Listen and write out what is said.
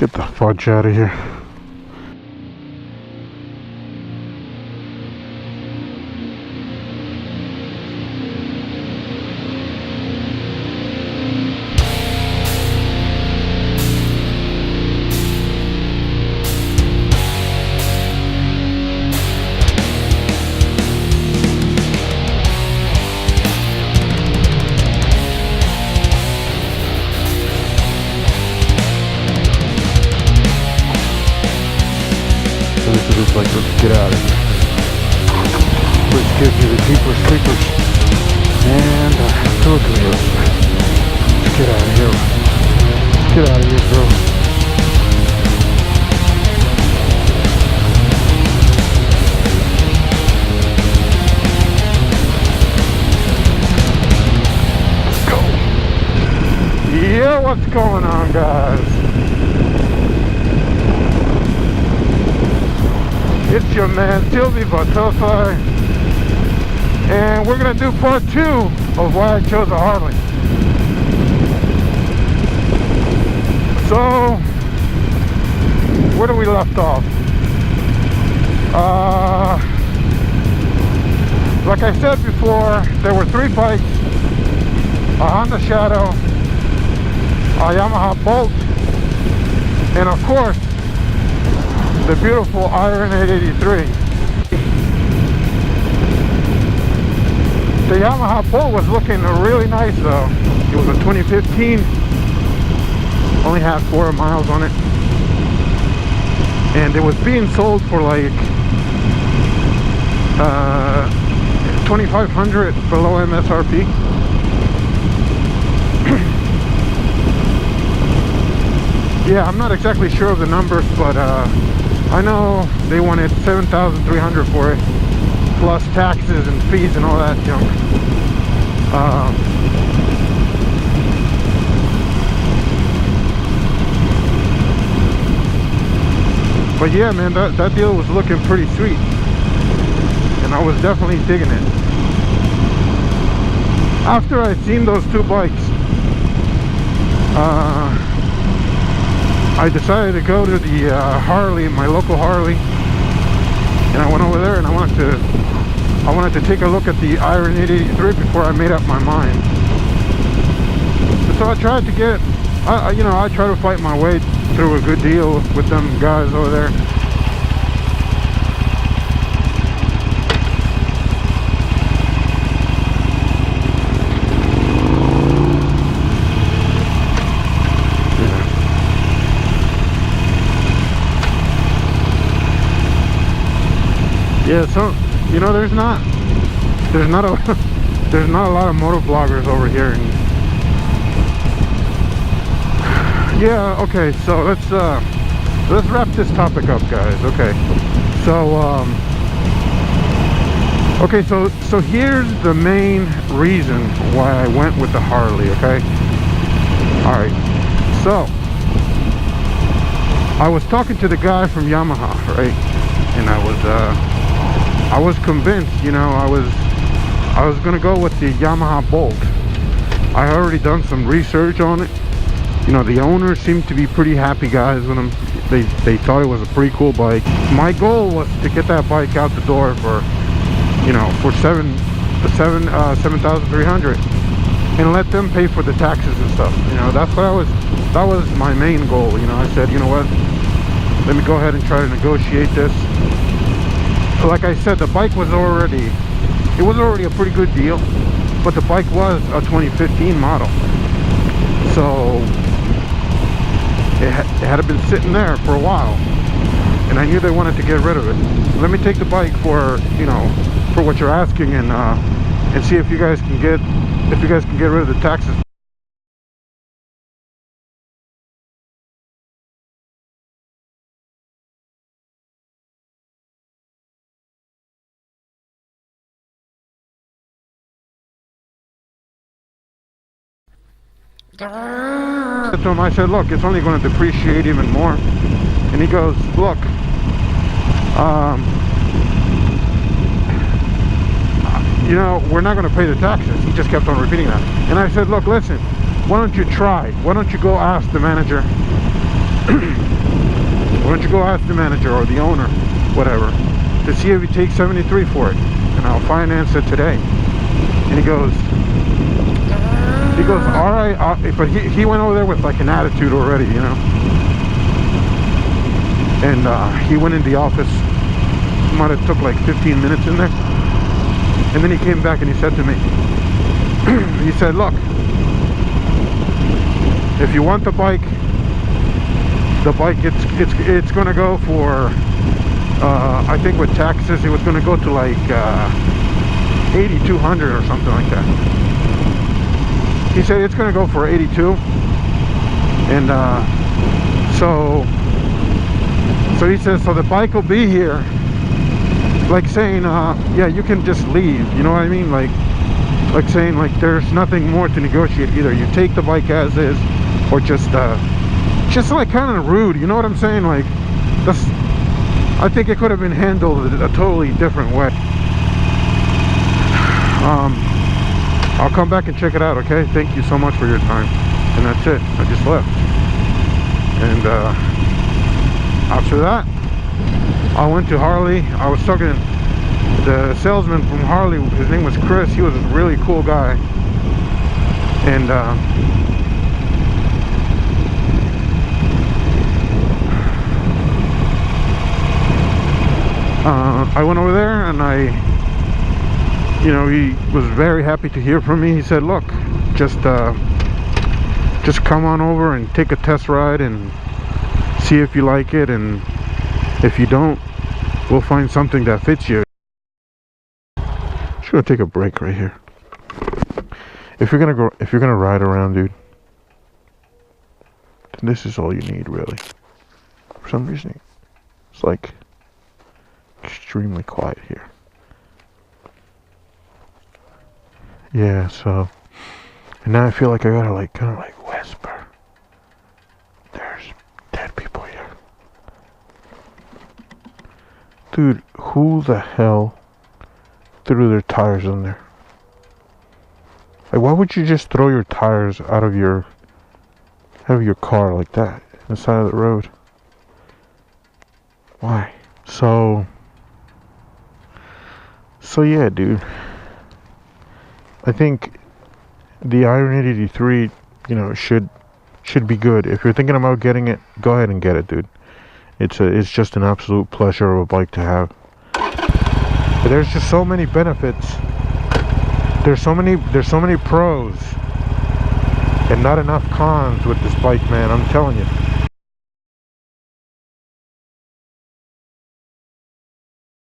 Get the fudge out of here. It's like, let's get out of here. Which gives you the Jeepers Creepers and Philippines. Let's get out of here. Let's get out of here, bro. Let's go. Yeah, what's going on, guys? It's your man Sylvie Butterfly, and we're gonna do part 2 of why I chose a Harley. So, where do we left off? Like I said before, there were 3 bikes: a Honda Shadow, a Yamaha Bolt, and of course the beautiful Iron 883. The Yamaha Bolt was looking really nice though. It was a 2015, only had 4 miles on it, and it was being sold for like $2,500 below MSRP. Yeah, I'm not exactly sure of the numbers, but I know they wanted $7,300 for it, plus taxes and fees and all that junk. But yeah, man, that deal was looking pretty sweet, and I was definitely digging it. After I seen those 2 bikes, I decided to go to the Harley, my local Harley, and I went over there and I wanted to take a look at the Iron 883 before I made up my mind. So I tried to get, I try to fight my way through a good deal with them guys over there. Yeah, so there's not a lot of motor vloggers over here. Yeah, okay, so let's wrap this topic up, guys. Okay, so here's the main reason why I went with the Harley. Okay, all right, so I was talking to the guy from Yamaha, right, and I was convinced, I was gonna go with the Yamaha Bolt. I already done some research on it. The owners seemed to be pretty happy guys with them. They thought it was a pretty cool bike. My goal was to get that bike out the door for, for $7,300, and let them pay for the taxes and stuff. That was my main goal. I said, you know what? Let me go ahead and try to negotiate this. Like I said, the bike was already a pretty good deal, but the bike was a 2015 model, so it had been sitting there for a while, and I knew they wanted to get rid of it. Let me take the bike for for what you're asking, and see if you guys can get rid of the taxes. To him, I said, look, it's only going to depreciate even more. And he goes, look, we're not going to pay the taxes. He just kept on repeating that. And I said, look, listen, why don't you try? Why don't you go ask the manager don't you go ask the manager or the owner, whatever, to see if he takes 73 for it, and I'll finance it today. And he goes, all right, but he went over there with like an attitude already, you know. And he went in the office, might have took like 15 minutes in there, and then he came back and he said to me, he said, look, if you want the bike it's gonna go for I think with taxes it was gonna go to like 8,200 or something like that. He said it's gonna go for 82, and so he says, so the bike will be here, like saying yeah, you can just leave, you know what I mean, like saying like there's nothing more to negotiate. Either you take the bike as is, or just like kind of rude, you know what I'm saying? Like that's, I think it could have been handled a totally different way. I'll come back and check it out, okay? Thank you so much for your time. And that's it. I just left. And after that, I went to Harley. I was talking to the salesman from Harley. His name was Chris. He was a really cool guy. And I went over there, and you know, he was very happy to hear from me. He said, look, just come on over and take a test ride and see if you like it, and if you don't, we'll find something that fits you. Just gonna take a break right here. If you're gonna ride around, dude, then this is all you need, really. For some reason, it's like extremely quiet here. Yeah, so, and now I feel like I gotta like kind of like whisper. There's dead people here. Dude, who the hell threw their tires in there? Like, why would you just throw your tires out of your car like that on the side of the road? Why? So yeah, dude, I think the Iron 883, you know, should be good. If you're thinking about getting it, go ahead and get it, dude. It's just an absolute pleasure of a bike to have. But there's just so many benefits. There's so many pros and not enough cons with this bike, man. I'm telling you.